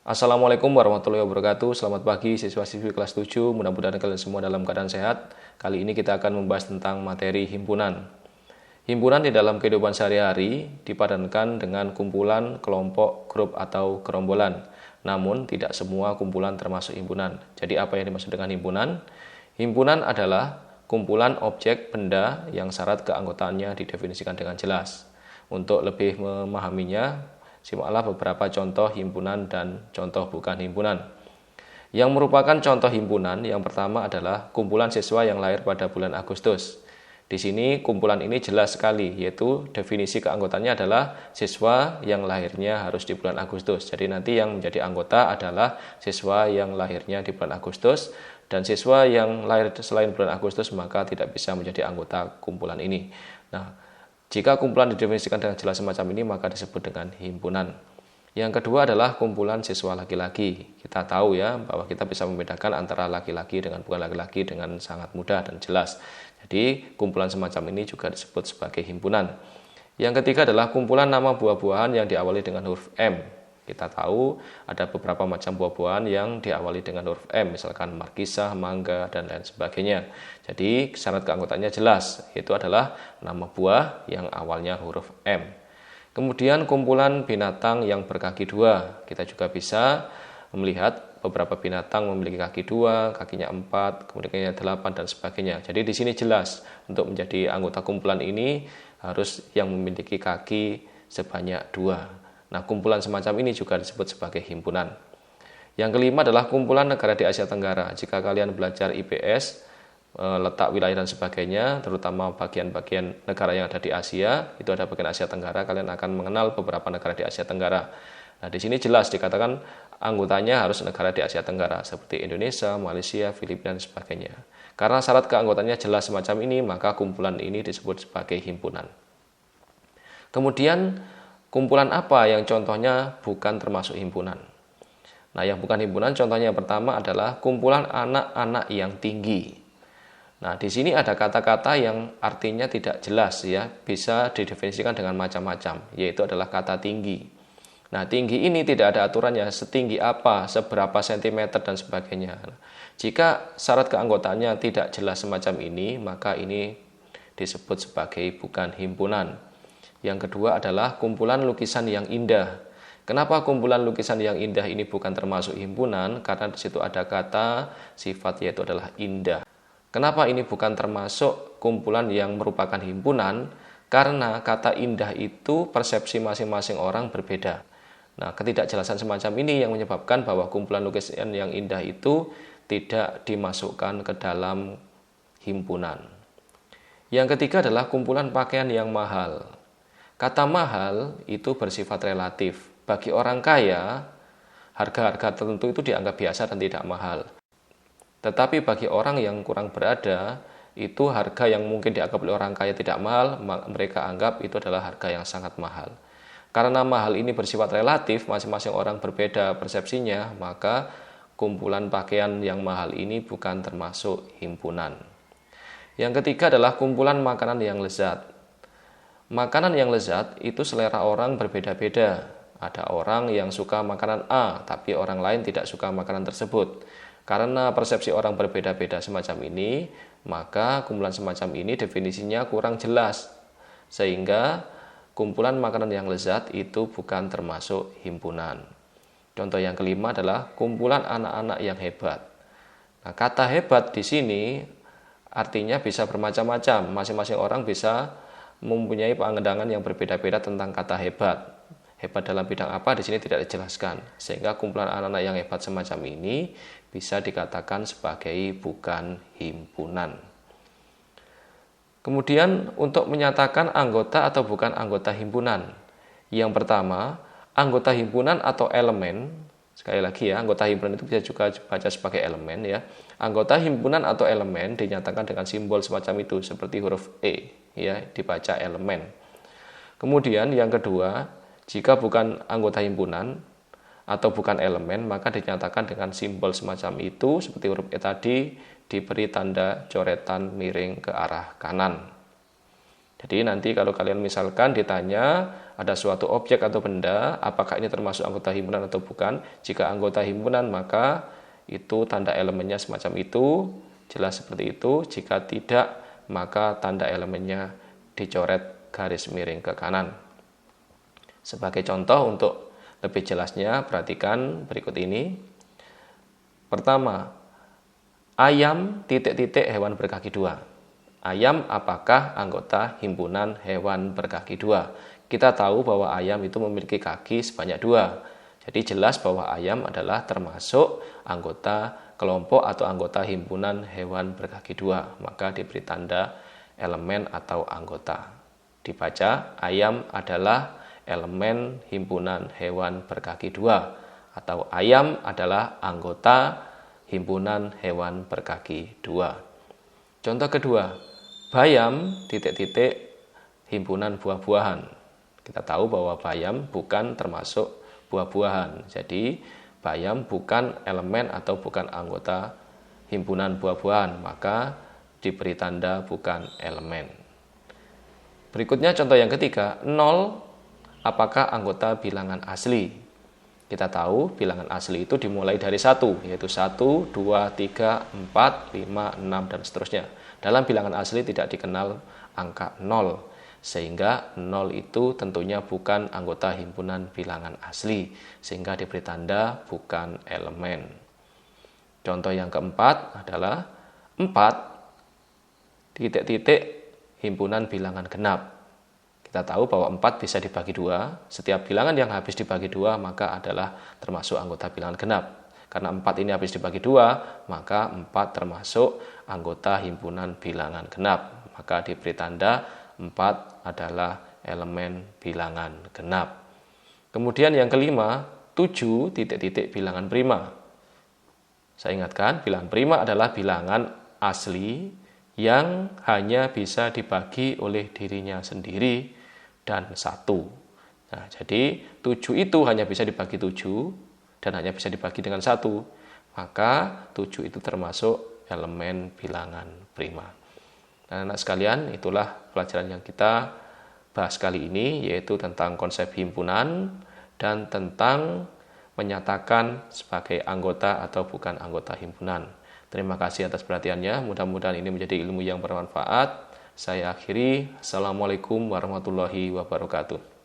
Assalamualaikum warahmatullahi wabarakatuh. Selamat pagi siswa-siswi kelas 7. Mudah-mudahan kalian semua dalam keadaan sehat. Kali ini kita akan membahas tentang materi himpunan. Himpunan di dalam kehidupan sehari-hari dipadankan dengan kumpulan, kelompok, grup, atau gerombolan. Namun tidak semua kumpulan termasuk himpunan. Jadi apa yang dimaksud dengan himpunan? Himpunan adalah kumpulan objek benda yang syarat keanggotaannya didefinisikan dengan jelas. Untuk lebih memahaminya, simaklah beberapa contoh himpunan dan contoh bukan himpunan. Yang merupakan contoh himpunan yang pertama adalah kumpulan siswa yang lahir pada bulan Agustus. Di sini kumpulan ini jelas sekali, yaitu definisi keanggotaannya adalah siswa yang lahirnya harus di bulan Agustus. Jadi nanti yang menjadi anggota adalah siswa yang lahirnya di bulan Agustus, dan siswa yang lahir selain bulan Agustus maka tidak bisa menjadi anggota kumpulan ini. Nah, jika kumpulan didefinisikan dengan jelas semacam ini maka disebut dengan himpunan. Yang kedua adalah kumpulan siswa laki-laki. Kita tahu ya bahwa kita bisa membedakan antara laki-laki dengan bukan laki-laki dengan sangat mudah dan jelas. Jadi kumpulan semacam ini juga disebut sebagai himpunan. Yang ketiga adalah kumpulan nama buah-buahan yang diawali dengan huruf M. Kita tahu ada beberapa macam buah-buahan yang diawali dengan huruf M, misalkan markisah, mangga, dan lain sebagainya. Jadi syarat keanggotaannya jelas, yaitu adalah nama buah yang awalnya huruf M. Kemudian kumpulan binatang yang berkaki dua. Kita juga bisa melihat beberapa binatang memiliki kaki dua, kakinya 4, kemudian 8, dan sebagainya. Jadi di sini jelas untuk menjadi anggota kumpulan ini harus yang memiliki kaki sebanyak 2. Nah, kumpulan semacam ini juga disebut sebagai himpunan. Yang kelima adalah kumpulan negara di Asia Tenggara. Jika kalian belajar IPS, letak wilayah dan sebagainya, terutama bagian-bagian negara yang ada di Asia, itu ada bagian Asia Tenggara, kalian akan mengenal beberapa negara di Asia Tenggara. Nah, di sini jelas dikatakan anggotanya harus negara di Asia Tenggara, seperti Indonesia, Malaysia, Filipina, dan sebagainya. Karena syarat keanggotaannya jelas semacam ini, maka kumpulan ini disebut sebagai himpunan. Kemudian, kumpulan apa yang contohnya bukan termasuk himpunan? Nah, yang bukan himpunan contohnya yang pertama adalah kumpulan anak-anak yang tinggi. Nah, di sini ada kata-kata yang artinya tidak jelas ya, bisa didefinisikan dengan macam-macam, yaitu adalah kata tinggi. Nah, tinggi ini tidak ada aturannya, setinggi apa, seberapa sentimeter, dan sebagainya. Jika syarat keanggotaannya tidak jelas semacam ini, maka ini disebut sebagai bukan himpunan. Yang kedua adalah kumpulan lukisan yang indah. Kenapa kumpulan lukisan yang indah ini bukan termasuk himpunan? Karena di situ ada kata sifat yaitu adalah indah. Kenapa ini bukan termasuk kumpulan yang merupakan himpunan? Karena kata indah itu persepsi masing-masing orang berbeda. Nah, ketidakjelasan semacam ini yang menyebabkan bahwa kumpulan lukisan yang indah itu tidak dimasukkan ke dalam himpunan. Yang ketiga adalah kumpulan pakaian yang mahal. Kata mahal itu bersifat relatif. Bagi orang kaya, harga-harga tertentu itu dianggap biasa dan tidak mahal. Tetapi bagi orang yang kurang berada, itu harga yang mungkin dianggap oleh orang kaya tidak mahal, mereka anggap itu adalah harga yang sangat mahal. Karena mahal ini bersifat relatif, masing-masing orang berbeda persepsinya, maka kumpulan pakaian yang mahal ini bukan termasuk himpunan. Yang ketiga adalah kumpulan makanan yang lezat. Makanan yang lezat itu selera orang berbeda-beda. Ada orang yang suka makanan A, tapi orang lain tidak suka makanan tersebut. Karena persepsi orang berbeda-beda semacam ini, maka kumpulan semacam ini definisinya kurang jelas. Sehingga kumpulan makanan yang lezat itu bukan termasuk himpunan. Contoh yang kelima adalah kumpulan anak-anak yang hebat. Nah, kata hebat di sini artinya bisa bermacam-macam. Masing-masing orang bisa mempunyai pandangan yang berbeda-beda tentang kata hebat. Hebat dalam bidang apa di sini tidak dijelaskan. Sehingga kumpulan anak-anak yang hebat semacam ini bisa dikatakan sebagai bukan himpunan. Kemudian untuk menyatakan anggota atau bukan anggota himpunan. Yang pertama, anggota himpunan atau elemen. Sekali lagi ya, anggota himpunan itu bisa juga dibaca sebagai elemen ya. Anggota himpunan atau elemen dinyatakan dengan simbol semacam itu seperti huruf E ya, dibaca elemen. Kemudian yang kedua, jika bukan anggota himpunan atau bukan elemen maka dinyatakan dengan simbol semacam itu seperti huruf E tadi, diberi tanda coretan miring ke arah kanan. Jadi nanti kalau kalian misalkan ditanya ada suatu objek atau benda, apakah ini termasuk anggota himpunan atau bukan? Jika anggota himpunan maka itu tanda elemennya semacam itu, jelas seperti itu. Jika tidak, maka tanda elemennya dicoret garis miring ke kanan. Sebagai contoh untuk lebih jelasnya, perhatikan berikut ini. Pertama, ayam titik-titik hewan berkaki dua. Ayam apakah anggota himpunan hewan berkaki dua? Kita tahu bahwa ayam itu memiliki kaki sebanyak dua. Jadi jelas bahwa ayam adalah termasuk anggota kelompok atau anggota himpunan hewan berkaki dua. Maka diberi tanda elemen atau anggota. Dibaca, ayam adalah elemen himpunan hewan berkaki dua. Atau ayam adalah anggota himpunan hewan berkaki dua. Contoh kedua, bayam titik-titik himpunan buah-buahan. Kita tahu bahwa bayam bukan termasuk buah-buahan. Jadi bayam bukan elemen atau bukan anggota himpunan buah-buahan, maka diberi tanda bukan elemen. Berikutnya contoh yang ketiga, 0 apakah anggota bilangan asli? Kita tahu bilangan asli itu dimulai dari 1, yaitu 1, 2, 3, 4, 5, 6, dan seterusnya. Dalam bilangan asli tidak dikenal angka 0, sehingga 0 itu tentunya bukan anggota himpunan bilangan asli, sehingga diberi tanda bukan elemen. Contoh yang keempat adalah 4 titik-titik himpunan bilangan genap. Kita tahu bahwa 4 bisa dibagi 2, setiap bilangan yang habis dibagi 2 maka adalah termasuk anggota bilangan genap. Karena 4 ini habis dibagi 2, maka 4 termasuk anggota himpunan bilangan genap. Maka diberi tanda 4 adalah elemen bilangan genap. Kemudian yang kelima, 7 titik-titik bilangan prima. Saya ingatkan, bilangan prima adalah bilangan asli yang hanya bisa dibagi oleh dirinya sendiri dan 1. Nah, jadi 7 itu hanya bisa dibagi 7 dan hanya bisa dibagi dengan 1. Maka 7 itu termasuk elemen bilangan prima. Nah, anak sekalian, itulah pelajaran yang kita bahas kali ini, yaitu tentang konsep himpunan dan tentang menyatakan sebagai anggota atau bukan anggota himpunan. Terima kasih atas perhatiannya, mudah-mudahan ini menjadi ilmu yang bermanfaat. Saya akhiri, Assalamualaikum warahmatullahi wabarakatuh.